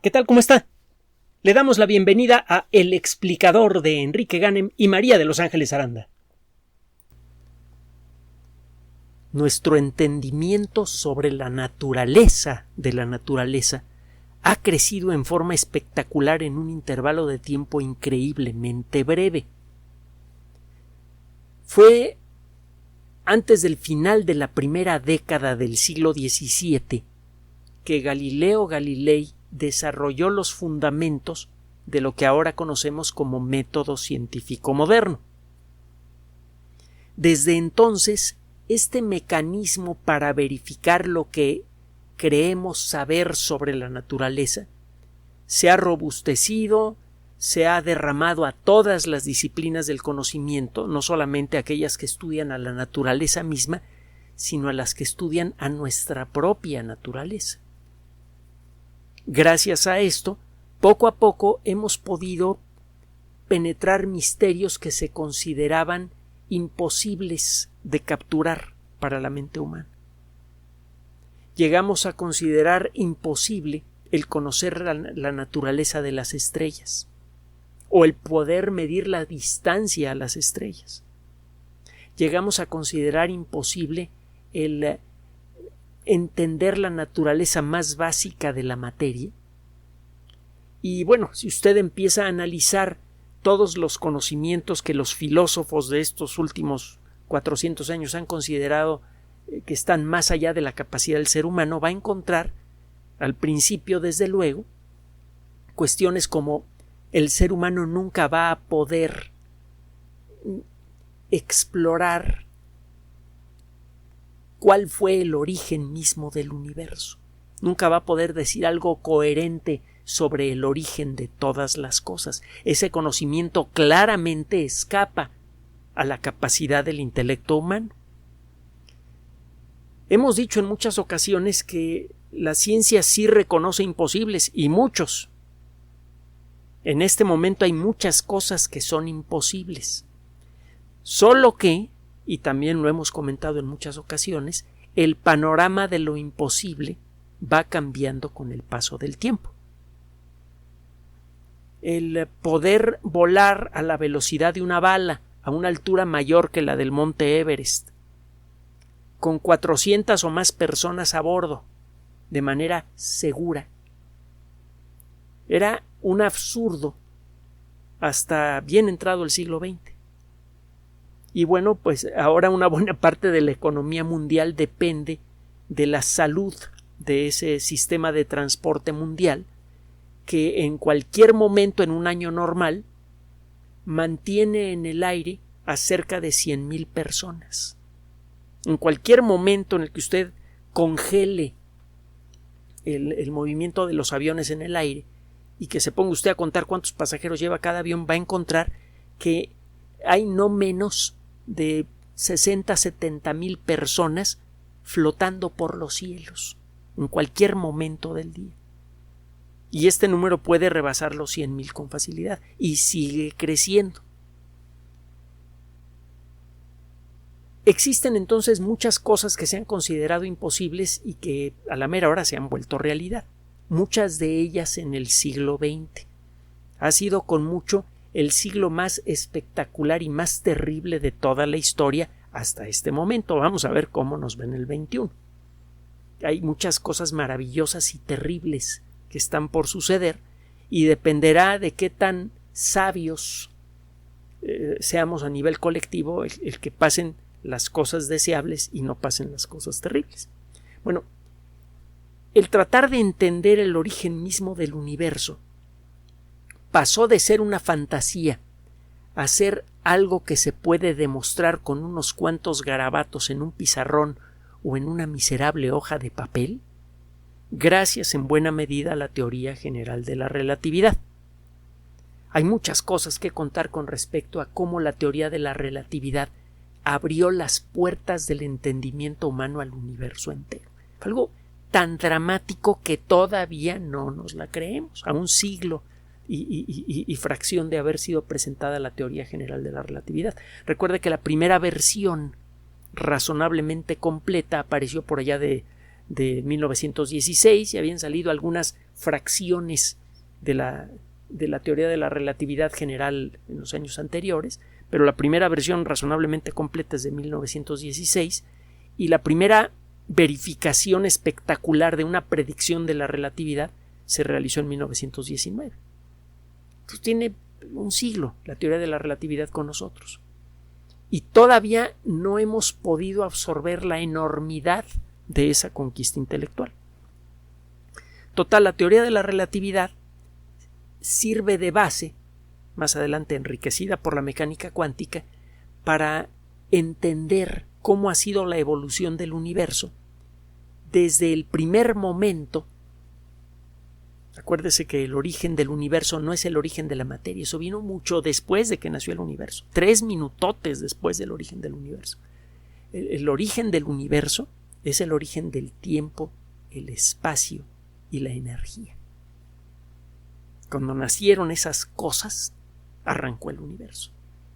¿Qué tal? ¿Cómo está? Le damos la bienvenida a El Explicador de Enrique Ganem y María de Los Ángeles Aranda. Nuestro entendimiento sobre la naturaleza de la naturaleza ha crecido en forma espectacular en un intervalo de tiempo increíblemente breve. Fue antes del final de la primera década del siglo XVII que Galileo Galilei desarrolló los fundamentos de lo que ahora conocemos como método científico moderno. Desde entonces, este mecanismo para verificar lo que creemos saber sobre la naturaleza se ha robustecido, se ha derramado a todas las disciplinas del conocimiento, no solamente aquellas que estudian a la naturaleza misma, sino a las que estudian a nuestra propia naturaleza. Gracias a esto, poco a poco hemos podido penetrar misterios que se consideraban imposibles de capturar para la mente humana. Llegamos a considerar imposible el conocer la naturaleza de las estrellas o el poder medir la distancia a las estrellas. Llegamos a considerar imposible el entender la naturaleza más básica de la materia. Y bueno, si usted empieza a analizar todos los conocimientos que los filósofos de estos últimos 400 años han considerado que están más allá de la capacidad del ser humano, va a encontrar, al principio desde luego, cuestiones como el ser humano nunca va a poder explorar cuál fue el origen mismo del universo. Nunca va a poder decir algo coherente sobre el origen de todas las cosas. Ese conocimiento claramente escapa a la capacidad del intelecto humano. Hemos dicho en muchas ocasiones que la ciencia sí reconoce imposibles, y muchos. En este momento hay muchas cosas que son imposibles. Solo que, y también lo hemos comentado en muchas ocasiones, el panorama de lo imposible va cambiando con el paso del tiempo. El poder volar a la velocidad de una bala a una altura mayor que la del monte Everest, con 400 o más personas a bordo, de manera segura, era un absurdo hasta bien entrado el siglo XX. Y bueno, pues ahora una buena parte de la economía mundial depende de la salud de ese sistema de transporte mundial que en cualquier momento en un año normal mantiene en el aire a cerca de 100,000 personas. En cualquier momento en el que usted congele el movimiento de los aviones en el aire y que se ponga usted a contar cuántos pasajeros lleva cada avión, va a encontrar que hay no menos de 60,000-70,000 personas flotando por los cielos en cualquier momento del día. Y este número puede rebasar los 100,000 con facilidad y sigue creciendo. Existen entonces muchas cosas que se han considerado imposibles y que a la mera hora se han vuelto realidad. Muchas de ellas en el siglo XX. Ha sido con mucho el siglo más espectacular y más terrible de toda la historia hasta este momento. Vamos a ver cómo nos ven el XXI. Hay muchas cosas maravillosas y terribles que están por suceder y dependerá de qué tan sabios seamos a nivel colectivo el que pasen las cosas deseables y no pasen las cosas terribles. Bueno, el tratar de entender el origen mismo del universo pasó de ser una fantasía a ser algo que se puede demostrar con unos cuantos garabatos en un pizarrón o en una miserable hoja de papel, gracias en buena medida a la teoría general de la relatividad. Hay muchas cosas que contar con respecto a cómo la teoría de la relatividad abrió las puertas del entendimiento humano al universo entero. Fue algo tan dramático que todavía no nos la creemos, a un siglo y fracción de haber sido presentada la teoría general de la relatividad. Recuerde que la primera versión razonablemente completa apareció por allá de 1916 y habían salido algunas fracciones de la teoría de la relatividad general en los años anteriores, pero la primera versión razonablemente completa es de 1916 y la primera verificación espectacular de una predicción de la relatividad se realizó en 1919. Entonces tiene un siglo la teoría de la relatividad con nosotros y todavía no hemos podido absorber la enormidad de esa conquista intelectual. Total, la teoría de la relatividad sirve de base, más adelante enriquecida por la mecánica cuántica, para entender cómo ha sido la evolución del universo desde el primer momento. Acuérdese que el origen del universo no es el origen de la materia, eso vino mucho después de que nació el universo, 3 minutotes después del origen del universo. El origen del universo es el origen del tiempo, el espacio y la energía. Cuando nacieron esas cosas, arrancó el universo.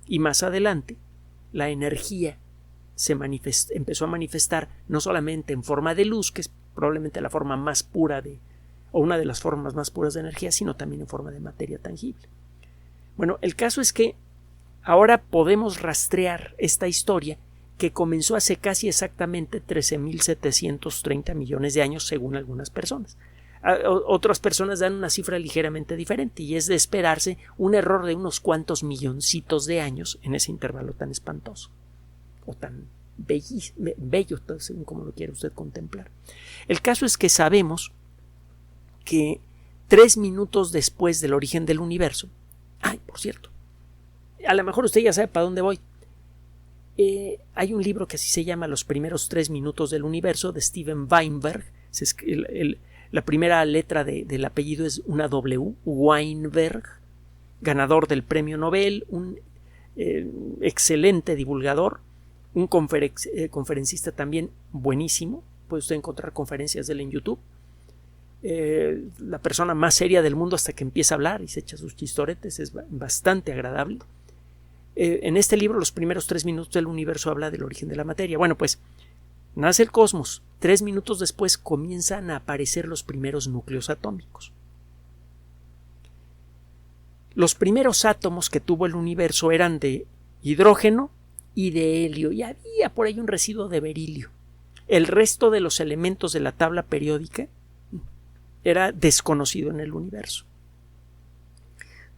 Y más adelante, la energía empezó a manifestar no solamente en forma de luz, que es probablemente la forma más pura o una de las formas más puras de energía, sino también en forma de materia tangible. Bueno, el caso es que ahora podemos rastrear esta historia que comenzó hace casi exactamente 13.730 millones de años según algunas personas. Otras personas dan una cifra ligeramente diferente y es de esperarse un error de unos cuantos milloncitos de años en ese intervalo tan espantoso o tan bello, según como lo quiera usted contemplar. El caso es que sabemos que 3 minutos después del origen del universo, por cierto, a lo mejor usted ya sabe para dónde voy. Hay un libro que así se llama Los primeros 3 minutos del universo de Steven Weinberg. La primera letra del apellido es una W, Weinberg, ganador del premio Nobel, un excelente divulgador, un conferencista también buenísimo. Puede usted encontrar conferencias de él en YouTube. La persona más seria del mundo hasta que empieza a hablar y se echa sus chistoretes, es bastante agradable. En este libro, Los primeros 3 minutos del universo, habla del origen de la materia. Bueno, pues nace el cosmos. 3 minutos después comienzan a aparecer los primeros núcleos atómicos. Los primeros átomos que tuvo el universo eran de hidrógeno y de helio, y había por ahí un residuo de berilio. El resto de los elementos de la tabla periódica era desconocido en el universo.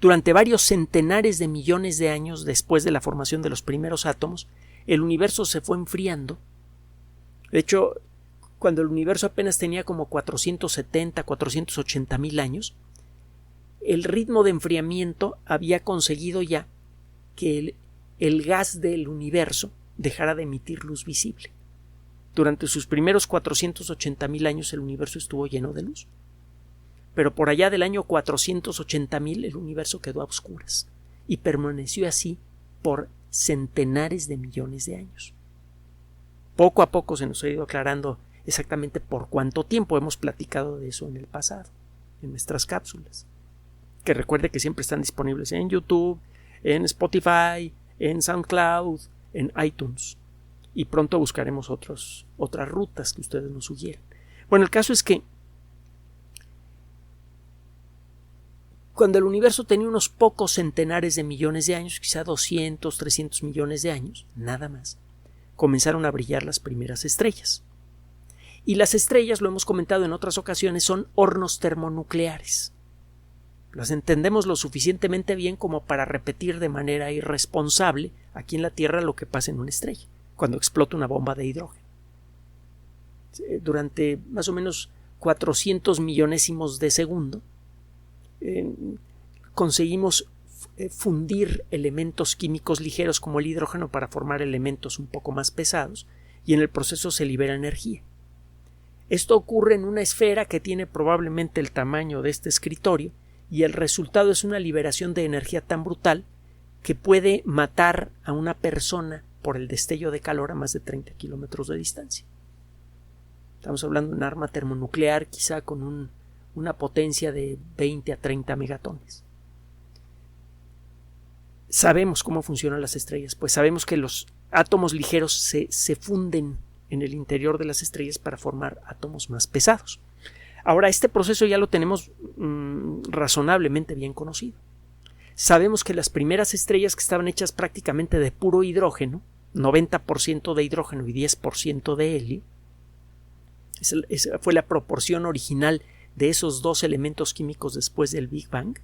Durante varios centenares de millones de años después de la formación de los primeros átomos, el universo se fue enfriando. De hecho, cuando el universo apenas tenía como 470, 480 mil años, el ritmo de enfriamiento había conseguido ya que el gas del universo dejara de emitir luz visible. Durante sus primeros 480 mil años el universo estuvo lleno de luz. Pero por allá del año 480.000 el universo quedó a oscuras y permaneció así por centenares de millones de años. Poco a poco se nos ha ido aclarando exactamente por cuánto tiempo. Hemos platicado de eso en el pasado, en nuestras cápsulas. Que recuerde que siempre están disponibles en YouTube, en Spotify, en SoundCloud, en iTunes. Y pronto buscaremos otras rutas que ustedes nos sugieran. Bueno, el caso es que cuando el universo tenía unos pocos centenares de millones de años, quizá 200, 300 millones de años, nada más, comenzaron a brillar las primeras estrellas. Y las estrellas, lo hemos comentado en otras ocasiones, son hornos termonucleares. Las entendemos lo suficientemente bien como para repetir de manera irresponsable aquí en la Tierra lo que pasa en una estrella, cuando explota una bomba de hidrógeno. Durante más o menos 400 millonésimos de segundo, conseguimos fundir elementos químicos ligeros como el hidrógeno para formar elementos un poco más pesados y en el proceso se libera energía. Esto ocurre en una esfera que tiene probablemente el tamaño de este escritorio y el resultado es una liberación de energía tan brutal que puede matar a una persona por el destello de calor a más de 30 kilómetros de distancia. Estamos hablando de un arma termonuclear quizá con una potencia de 20 a 30 megatones. Sabemos cómo funcionan las estrellas, pues sabemos que los átomos ligeros se funden en el interior de las estrellas para formar átomos más pesados. Ahora, este proceso ya lo tenemos razonablemente bien conocido. Sabemos que las primeras estrellas que estaban hechas prácticamente de puro hidrógeno, 90% de hidrógeno y 10% de helio, esa fue la proporción original de esos dos elementos químicos después del Big Bang,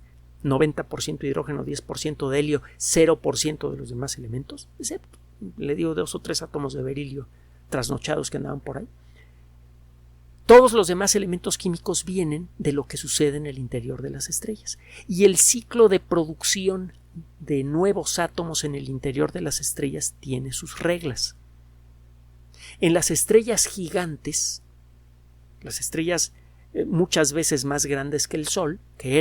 90% hidrógeno, 10% de helio, 0% de los demás elementos, excepto, le digo, 2 o 3 átomos de berilio trasnochados que andaban por ahí. Todos los demás elementos químicos vienen de lo que sucede en el interior de las estrellas. Y el ciclo de producción de nuevos átomos en el interior de las estrellas tiene sus reglas. En las estrellas gigantes, las estrellas muchas veces más grandes que el Sol, que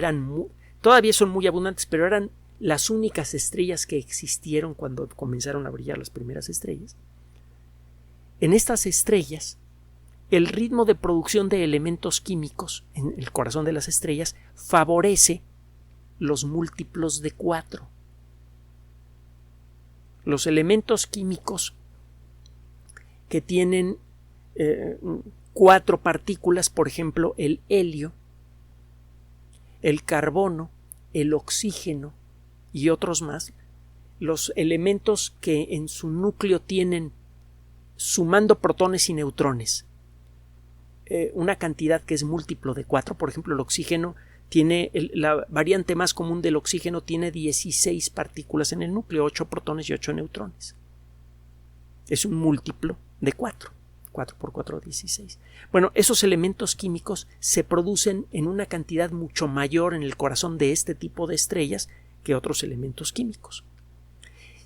todavía son muy abundantes, pero eran las únicas estrellas que existieron cuando comenzaron a brillar las primeras estrellas. En estas estrellas, el ritmo de producción de elementos químicos en el corazón de las estrellas favorece los múltiplos de 4. Los elementos químicos que tienen 4 partículas, por ejemplo, el helio, el carbono, el oxígeno y otros más, los elementos que en su núcleo tienen, sumando protones y neutrones, una cantidad que es múltiplo de 4, por ejemplo, el oxígeno tiene, la variante más común del oxígeno tiene 16 partículas en el núcleo, 8 protones y 8 neutrones. Es un múltiplo de 4. 4 por 4, 16. Bueno, esos elementos químicos se producen en una cantidad mucho mayor en el corazón de este tipo de estrellas que otros elementos químicos.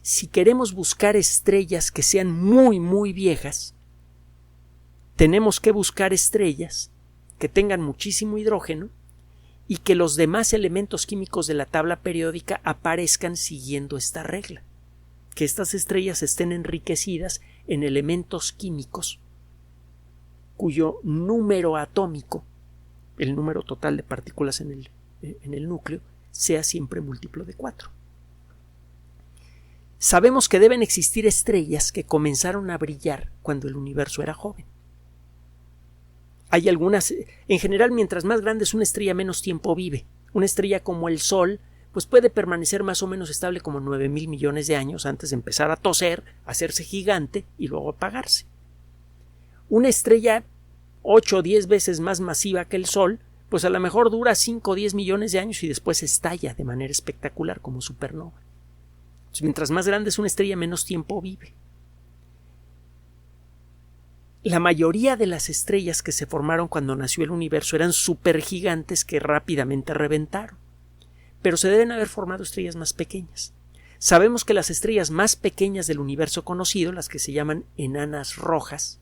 Si queremos buscar estrellas que sean muy, muy viejas, tenemos que buscar estrellas que tengan muchísimo hidrógeno y que los demás elementos químicos de la tabla periódica aparezcan siguiendo esta regla. Que estas estrellas estén enriquecidas en elementos químicos cuyo número atómico, el número total de partículas en el núcleo, sea siempre múltiplo de 4. Sabemos que deben existir estrellas que comenzaron a brillar cuando el universo era joven. Hay algunas, en general, mientras más grande es una estrella, menos tiempo vive. Una estrella como el Sol, pues puede permanecer más o menos estable como 9,000 millones de años antes de empezar a toser, hacerse gigante y luego apagarse. Una estrella 8 o 10 veces más masiva que el Sol, pues a lo mejor dura 5 o 10 millones de años y después estalla de manera espectacular como supernova. Entonces, mientras más grande es una estrella, menos tiempo vive. La mayoría de las estrellas que se formaron cuando nació el universo eran supergigantes que rápidamente reventaron. Pero se deben haber formado estrellas más pequeñas. Sabemos que las estrellas más pequeñas del universo conocido, las que se llaman enanas rojas,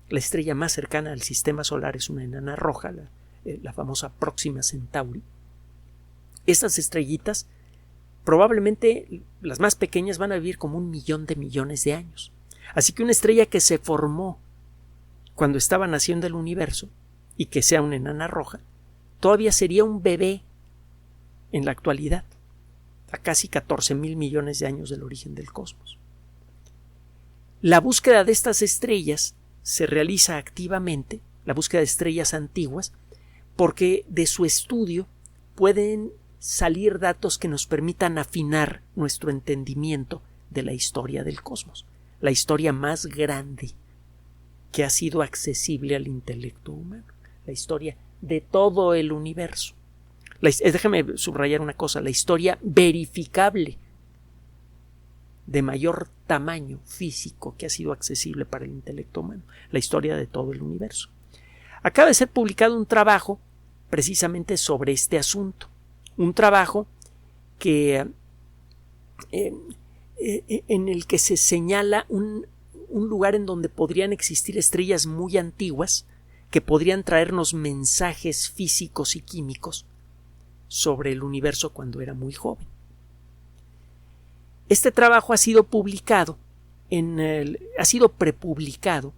la estrella más cercana al sistema solar es una enana roja, la famosa Próxima Centauri. Estas estrellitas, probablemente las más pequeñas, van a vivir como 1 millón de millones de años. Así que una estrella que se formó cuando estaba naciendo el universo y que sea una enana roja, todavía sería un bebé en la actualidad, a casi 14,000 millones de años del origen del cosmos. La búsqueda de estas estrellas se realiza activamente, la búsqueda de estrellas antiguas, porque de su estudio pueden salir datos que nos permitan afinar nuestro entendimiento de la historia del cosmos, la historia más grande que ha sido accesible al intelecto humano, la historia de todo el universo. Déjame subrayar una cosa, la historia verificable de mayor tamaño físico que ha sido accesible para el intelecto humano, la historia de todo el universo. Acaba de ser publicado un trabajo precisamente sobre este asunto, un trabajo que en el que se señala un lugar en donde podrían existir estrellas muy antiguas que podrían traernos mensajes físicos y químicos sobre el universo cuando era muy joven. Este trabajo ha sido publicado, ha sido prepublicado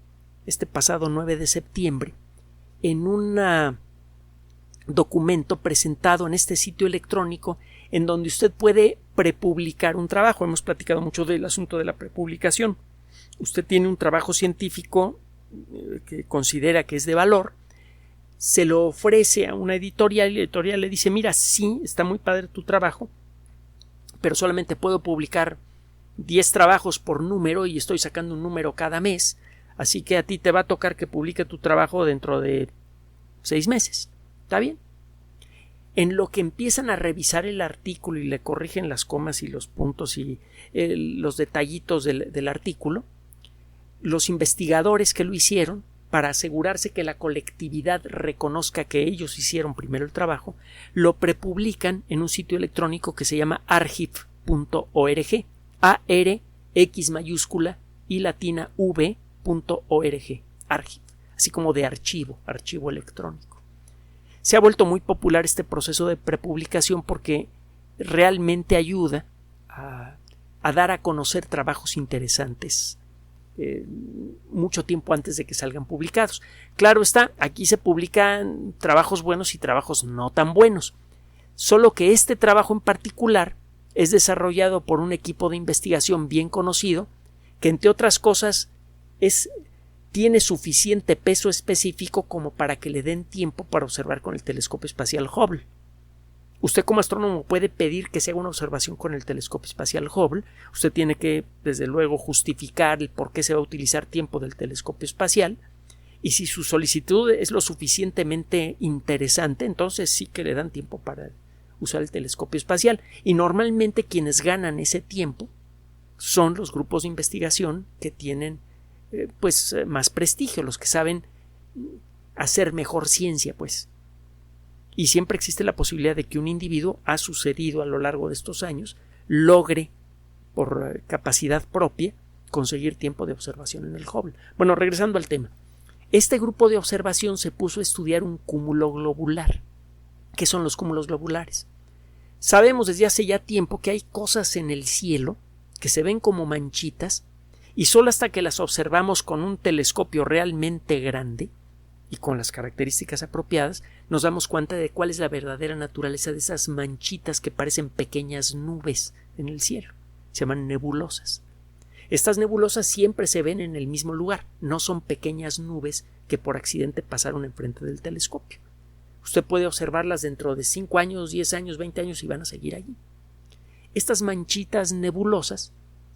este pasado 9 de septiembre en un documento presentado en este sitio electrónico en donde usted puede prepublicar un trabajo. Hemos platicado mucho del asunto de la prepublicación. Usted tiene un trabajo científico que considera que es de valor, se lo ofrece a una editorial y la editorial le dice: mira, sí, está muy padre tu trabajo, pero solamente puedo publicar 10 trabajos por número y estoy sacando un número cada mes, así que a ti te va a tocar que publique tu trabajo dentro de 6 meses. ¿Está bien? En lo que empiezan a revisar el artículo y le corrigen las comas y los puntos y los detallitos del artículo, los investigadores que lo hicieron, para asegurarse que la colectividad reconozca que ellos hicieron primero el trabajo, lo prepublican en un sitio electrónico que se llama arXiv.org, ARX mayúscula y latina V.org, arXiv, así como de archivo electrónico. Se ha vuelto muy popular este proceso de prepublicación porque realmente ayuda a dar a conocer trabajos interesantes mucho tiempo antes de que salgan publicados. Claro está, aquí se publican trabajos buenos y trabajos no tan buenos, solo que este trabajo en particular es desarrollado por un equipo de investigación bien conocido que, entre otras cosas, tiene suficiente peso específico como para que le den tiempo para observar con el telescopio espacial Hubble. Usted como astrónomo puede pedir que se haga una observación con el telescopio espacial Hubble. Usted tiene que, desde luego, justificar el por qué se va a utilizar tiempo del telescopio espacial. Y si su solicitud es lo suficientemente interesante, entonces sí que le dan tiempo para usar el telescopio espacial. Y normalmente quienes ganan ese tiempo son los grupos de investigación que tienen más prestigio, los que saben hacer mejor ciencia, pues. Y siempre existe la posibilidad de que un individuo, ha sucedido a lo largo de estos años, logre por capacidad propia conseguir tiempo de observación en el Hubble. Bueno, regresando al tema. Este grupo de observación se puso a estudiar un cúmulo globular. ¿Qué son los cúmulos globulares? Sabemos desde hace ya tiempo que hay cosas en el cielo que se ven como manchitas y solo hasta que las observamos con un telescopio realmente grande y con las características apropiadas, nos damos cuenta de cuál es la verdadera naturaleza de esas manchitas que parecen pequeñas nubes en el cielo. Se llaman nebulosas. Estas nebulosas siempre se ven en el mismo lugar, no son pequeñas nubes que por accidente pasaron enfrente del telescopio. Usted puede observarlas dentro de 5 años, 10 años, 20 años y van a seguir allí. Estas manchitas nebulosas,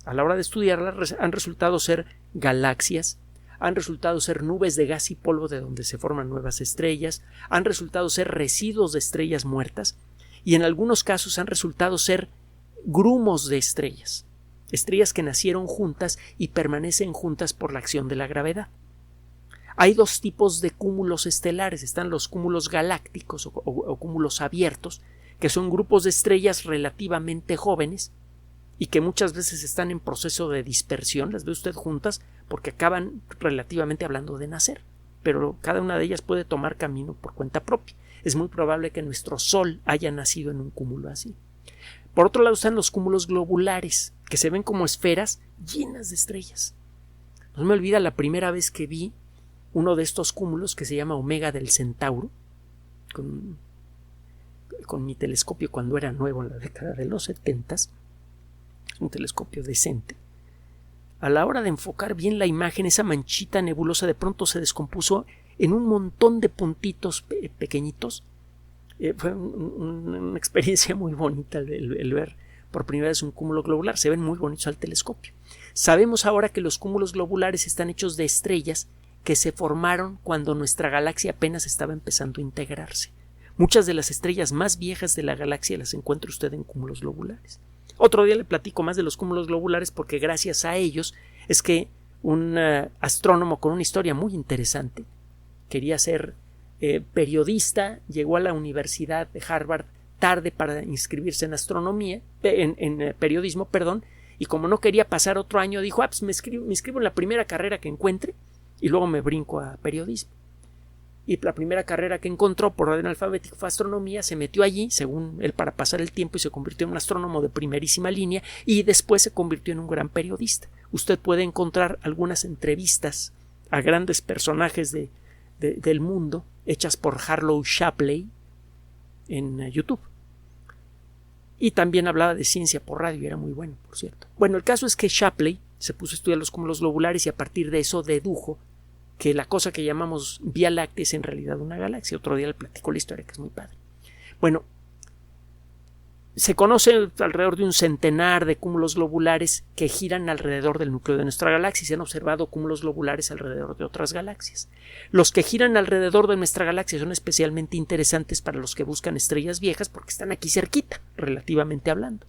a la hora de estudiarlas, han resultado ser galaxias, han resultado ser nubes de gas y polvo de donde se forman nuevas estrellas, han resultado ser residuos de estrellas muertas y en algunos casos han resultado ser grumos de estrellas, estrellas que nacieron juntas y permanecen juntas por la acción de la gravedad. Hay 2 tipos de cúmulos estelares. Están los cúmulos galácticos o cúmulos abiertos, que son grupos de estrellas relativamente jóvenes y que muchas veces están en proceso de dispersión. Las ve usted juntas porque acaban relativamente hablando de nacer, pero cada una de ellas puede tomar camino por cuenta propia. Es muy probable que nuestro Sol haya nacido en un cúmulo así. Por otro lado están los cúmulos globulares, que se ven como esferas llenas de estrellas. No me olvida la primera vez que vi uno de estos cúmulos que se llama Omega del Centauro, con mi telescopio cuando era nuevo en la década de los 70s, un telescopio decente. A la hora de enfocar bien la imagen, esa manchita nebulosa de pronto se descompuso en un montón de puntitos pequeñitos. Fue una experiencia muy bonita el ver por primera vez un cúmulo globular. Se ven muy bonitos al telescopio. Sabemos ahora que los cúmulos globulares están hechos de estrellas que se formaron cuando nuestra galaxia apenas estaba empezando a integrarse. Muchas de las estrellas más viejas de la galaxia las encuentra usted en cúmulos globulares. Otro día le platico más de los cúmulos globulares porque gracias a ellos es que un astrónomo con una historia muy interesante, quería ser periodista, llegó a la Universidad de Harvard tarde para inscribirse en astronomía, en periodismo, y como no quería pasar otro año dijo, pues me inscribo en la primera carrera que encuentre y luego me brinco a periodismo. Y la primera carrera que encontró por orden alfabético fue astronomía, se metió allí, según él, para pasar el tiempo y se convirtió en un astrónomo de primerísima línea y después se convirtió en un gran periodista. Usted puede encontrar algunas entrevistas a grandes personajes del mundo hechas por Harlow Shapley en YouTube. Y también hablaba de ciencia por radio y era muy bueno, por cierto. Bueno, el caso es que Shapley se puso a estudiar los cúmulos globulares y a partir de eso dedujo que la cosa que llamamos Vía Láctea es en realidad una galaxia. Otro día le platico la historia, que es muy padre. Bueno, se conoce alrededor de un centenar de cúmulos globulares que giran alrededor del núcleo de nuestra galaxia y se han observado cúmulos globulares alrededor de otras galaxias. Los que giran alrededor de nuestra galaxia son especialmente interesantes para los que buscan estrellas viejas porque están aquí cerquita, relativamente hablando.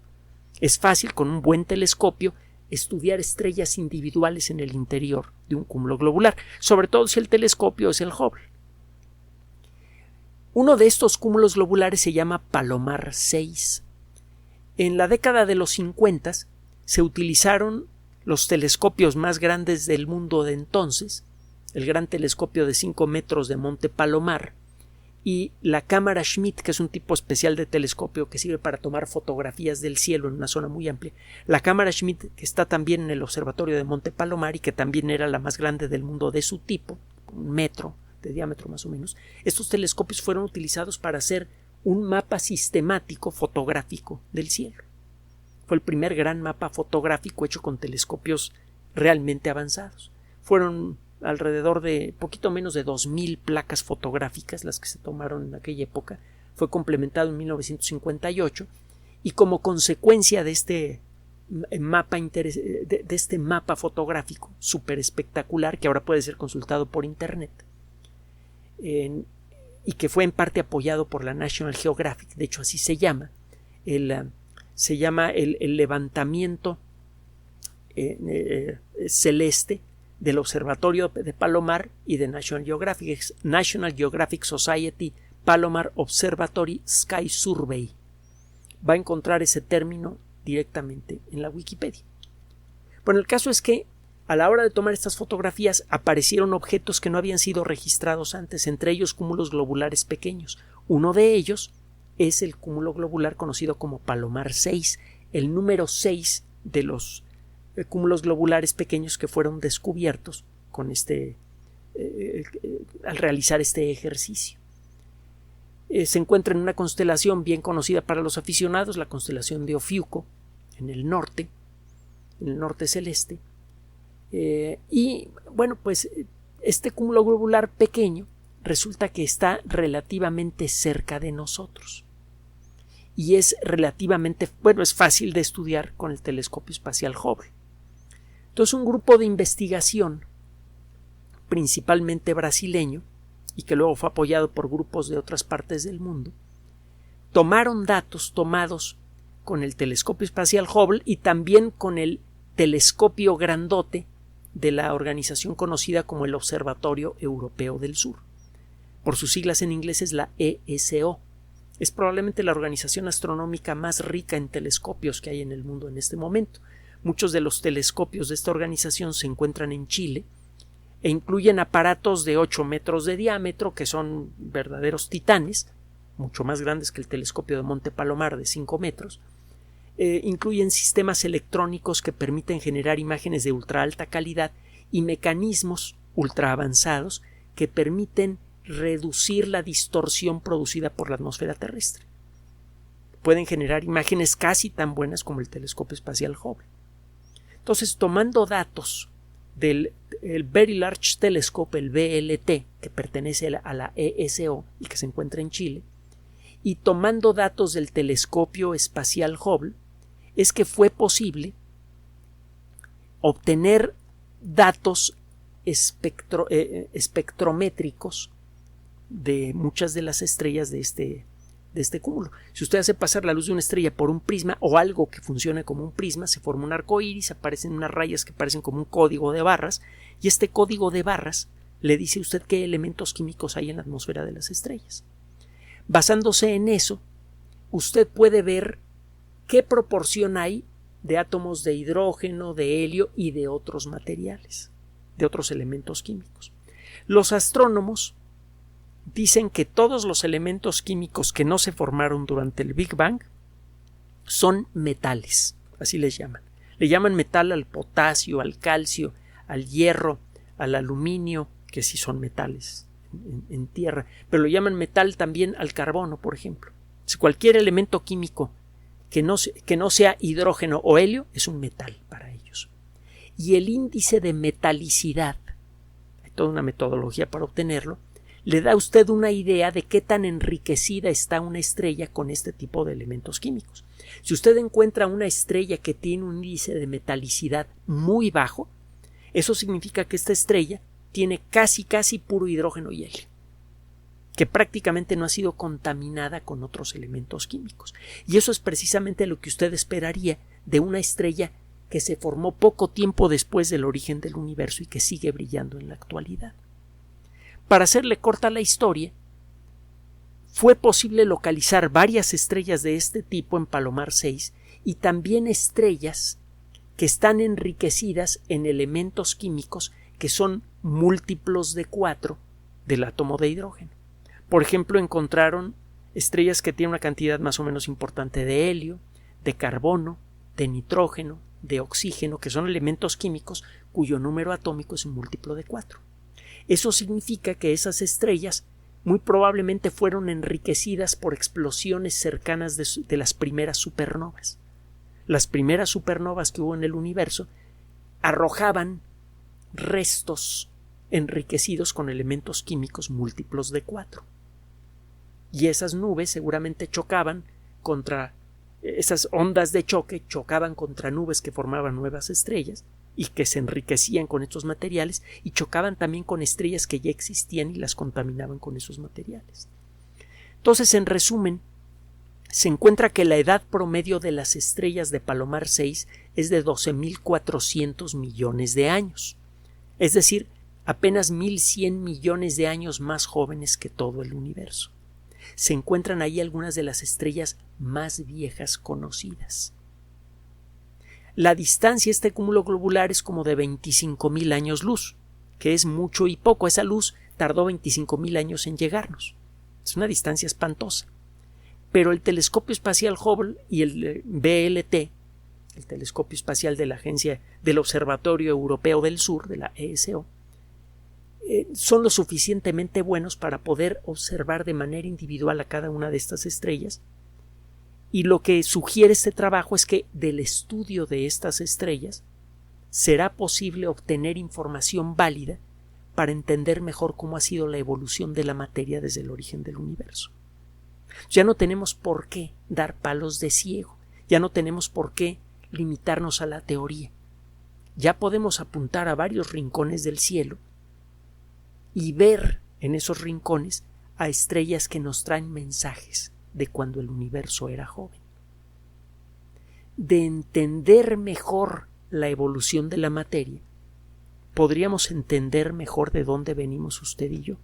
Es fácil con un buen telescopio estudiar estrellas individuales en el interior de un cúmulo globular, sobre todo si el telescopio es el Hubble. Uno de estos cúmulos globulares se llama Palomar 6. En la década de los 50 se utilizaron los telescopios más grandes del mundo de entonces, el gran telescopio de 5 metros de Monte Palomar y la cámara Schmidt, que es un tipo especial de telescopio que sirve para tomar fotografías del cielo en una zona muy amplia. La cámara Schmidt, que está también en el observatorio de Monte Palomar y que también era la más grande del mundo de su tipo, 1 metro de diámetro más o menos. Estos telescopios fueron utilizados para hacer un mapa sistemático fotográfico del cielo. Fue el primer gran mapa fotográfico hecho con telescopios realmente avanzados. Fueron alrededor de poquito menos de 2000 placas fotográficas las que se tomaron en aquella época. Fue complementado en 1958 y como consecuencia de este mapa fotográfico súper espectacular que ahora puede ser consultado por internet y que fue en parte apoyado por la National Geographic, de hecho así se llama el levantamiento celeste del observatorio de Palomar y de National Geographic Society Palomar Observatory Sky Survey. Va a encontrar ese término directamente en la Wikipedia. Bueno, el caso es que a la hora de tomar estas fotografías aparecieron objetos que no habían sido registrados antes, entre ellos cúmulos globulares pequeños. Uno de ellos es el cúmulo globular conocido como Palomar 6, el número 6 de los cúmulos globulares pequeños que fueron descubiertos con al realizar este ejercicio. Se encuentra en una constelación bien conocida para los aficionados, la constelación de Ofiuco, en el norte celeste. Y bueno, pues este cúmulo globular pequeño resulta que está relativamente cerca de nosotros y es es fácil de estudiar con el telescopio espacial Hubble. Entonces un grupo de investigación principalmente brasileño y que luego fue apoyado por grupos de otras partes del mundo tomaron datos tomados con el telescopio espacial Hubble y también con el telescopio grandote de la organización conocida como el Observatorio Europeo del Sur. Por sus siglas en inglés es la ESO. Es probablemente la organización astronómica más rica en telescopios que hay en el mundo en este momento. Muchos de los telescopios de esta organización se encuentran en Chile e incluyen aparatos de 8 metros de diámetro que son verdaderos titanes, mucho más grandes que el telescopio de Monte Palomar de 5 metros. Incluyen sistemas electrónicos que permiten generar imágenes de ultra alta calidad y mecanismos ultra avanzados que permiten reducir la distorsión producida por la atmósfera terrestre. Pueden generar imágenes casi tan buenas como el telescopio espacial Hubble. Entonces, tomando datos del Very Large Telescope, el VLT, que pertenece a la ESO y que se encuentra en Chile, y tomando datos del telescopio espacial Hubble, es que fue posible obtener datos espectrométricos de muchas de las estrellas de este cúmulo. Si usted hace pasar la luz de una estrella por un prisma o algo que funcione como un prisma, se forma un arco iris, aparecen unas rayas que parecen como un código de barras, y este código de barras le dice a usted qué elementos químicos hay en la atmósfera de las estrellas. Basándose en eso, usted puede ver qué proporción hay de átomos de hidrógeno, de helio y de otros materiales, de otros elementos químicos. Los astrónomos dicen que todos los elementos químicos que no se formaron durante el Big Bang son metales, así les llaman. Le llaman metal al potasio, al calcio, al hierro, al aluminio, que sí son metales en tierra, pero lo llaman metal también al carbono, por ejemplo. Cualquier elemento químico que no sea hidrógeno o helio es un metal para ellos. Y el índice de metalicidad, toda una metodología para obtenerlo, le da a usted una idea de qué tan enriquecida está una estrella con este tipo de elementos químicos. Si usted encuentra una estrella que tiene un índice de metalicidad muy bajo, eso significa que esta estrella tiene casi puro hidrógeno y helio, que prácticamente no ha sido contaminada con otros elementos químicos. Y eso es precisamente lo que usted esperaría de una estrella que se formó poco tiempo después del origen del universo y que sigue brillando en la actualidad. Para hacerle corta la historia, fue posible localizar varias estrellas de este tipo en Palomar 6 y también estrellas que están enriquecidas en elementos químicos que son múltiplos de 4 del átomo de hidrógeno. Por ejemplo, encontraron estrellas que tienen una cantidad más o menos importante de helio, de carbono, de nitrógeno, de oxígeno, que son elementos químicos cuyo número atómico es un múltiplo de 4. Eso significa que esas estrellas muy probablemente fueron enriquecidas por explosiones cercanas de las primeras supernovas. Las primeras supernovas que hubo en el universo arrojaban restos enriquecidos con elementos químicos múltiplos de 4. Y esas nubes seguramente chocaban contra esas ondas de choque, chocaban contra nubes que formaban nuevas estrellas y que se enriquecían con estos materiales, y chocaban también con estrellas que ya existían y las contaminaban con esos materiales. Entonces, en resumen, se encuentra que la edad promedio de las estrellas de Palomar 6 es de 12.400 millones de años, es decir, apenas 1.100 millones de años más jóvenes que todo el universo. Se encuentran ahí algunas de las estrellas más viejas conocidas. La distancia a este cúmulo globular es como de 25.000 años luz, que es mucho y poco. Esa luz tardó 25.000 años en llegarnos. Es una distancia espantosa. Pero el telescopio espacial Hubble y el VLT, el telescopio espacial de la Agencia del Observatorio Europeo del Sur, de la ESO, son lo suficientemente buenos para poder observar de manera individual a cada una de estas estrellas. Y lo que sugiere este trabajo es que del estudio de estas estrellas será posible obtener información válida para entender mejor cómo ha sido la evolución de la materia desde el origen del universo. Ya no tenemos por qué dar palos de ciego, ya no tenemos por qué limitarnos a la teoría. Ya podemos apuntar a varios rincones del cielo y ver en esos rincones a estrellas que nos traen mensajes de cuando el universo era joven. De entender mejor la evolución de la materia, podríamos entender mejor de dónde venimos usted y yo.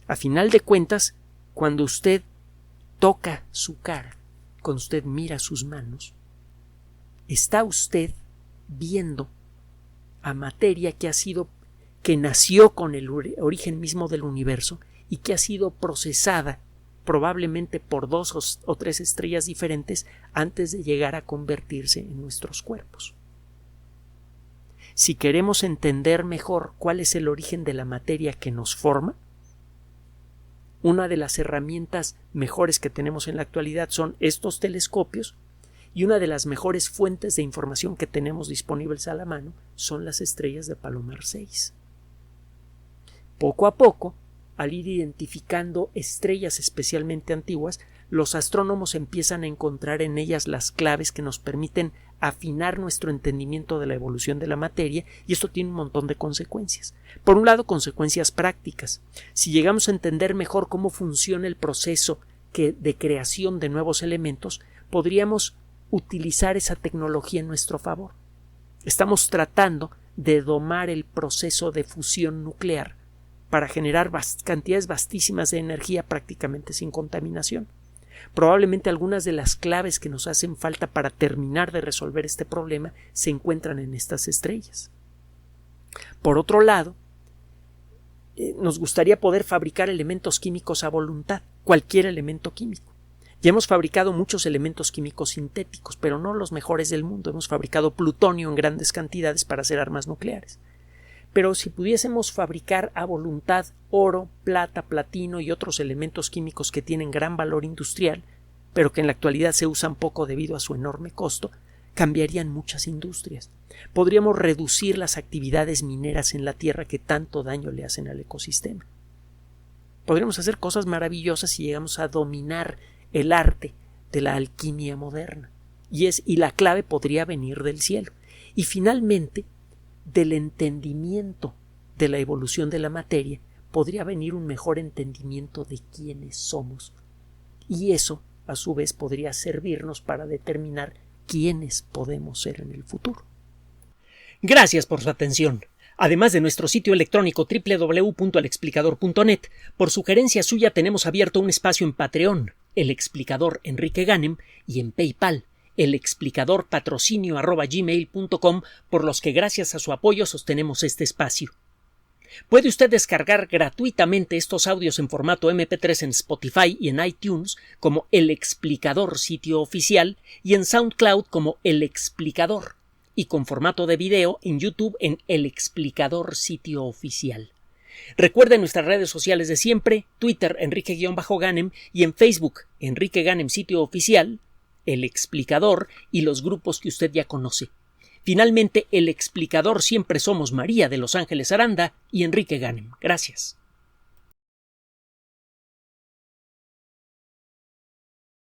A final de cuentas, cuando usted toca su cara, cuando usted mira sus manos, está usted viendo a materia que nació con el origen mismo del universo y que ha sido procesada probablemente por 2 o 3 estrellas diferentes antes de llegar a convertirse en nuestros cuerpos. Si queremos entender mejor cuál es el origen de la materia que nos forma, una de las herramientas mejores que tenemos en la actualidad son estos telescopios, y una de las mejores fuentes de información que tenemos disponibles a la mano son las estrellas de Palomar 6. Poco a poco, al ir identificando estrellas especialmente antiguas, los astrónomos empiezan a encontrar en ellas las claves que nos permiten afinar nuestro entendimiento de la evolución de la materia, y esto tiene un montón de consecuencias. Por un lado, consecuencias prácticas. Si llegamos a entender mejor cómo funciona el proceso de creación de nuevos elementos, podríamos utilizar esa tecnología en nuestro favor. Estamos tratando de domar el proceso de fusión nuclear para generar cantidades vastísimas de energía prácticamente sin contaminación. Probablemente algunas de las claves que nos hacen falta para terminar de resolver este problema se encuentran en estas estrellas. Por otro lado, nos gustaría poder fabricar elementos químicos a voluntad, cualquier elemento químico. Ya hemos fabricado muchos elementos químicos sintéticos, pero no los mejores del mundo. Hemos fabricado plutonio en grandes cantidades para hacer armas nucleares. Pero si pudiésemos fabricar a voluntad oro, plata, platino y otros elementos químicos que tienen gran valor industrial, pero que en la actualidad se usan poco debido a su enorme costo, cambiarían muchas industrias. Podríamos reducir las actividades mineras en la Tierra que tanto daño le hacen al ecosistema. Podríamos hacer cosas maravillosas si llegamos a dominar el arte de la alquimia moderna. Y la clave podría venir del cielo. Y finalmente, del entendimiento de la evolución de la materia, podría venir un mejor entendimiento de quiénes somos. Y eso, a su vez, podría servirnos para determinar quiénes podemos ser en el futuro. Gracias por su atención. Además de nuestro sitio electrónico www.alexplicador.net, por sugerencia suya tenemos abierto un espacio en Patreon, El Explicador Enrique Ganem, y en PayPal, elexplicadorpatrocinio@gmail.com, por los que gracias a su apoyo sostenemos este espacio. Puede usted descargar gratuitamente estos audios en formato MP3 en Spotify y en iTunes como El Explicador sitio oficial y en SoundCloud como El Explicador, y con formato de video en YouTube en El Explicador sitio oficial. Recuerde nuestras redes sociales de siempre, Twitter Enrique-Ganem y en Facebook Enrique Ganem sitio oficial, El Explicador y los grupos que usted ya conoce. Finalmente, El Explicador siempre somos María de Los Ángeles Aranda y Enrique Ganem. Gracias.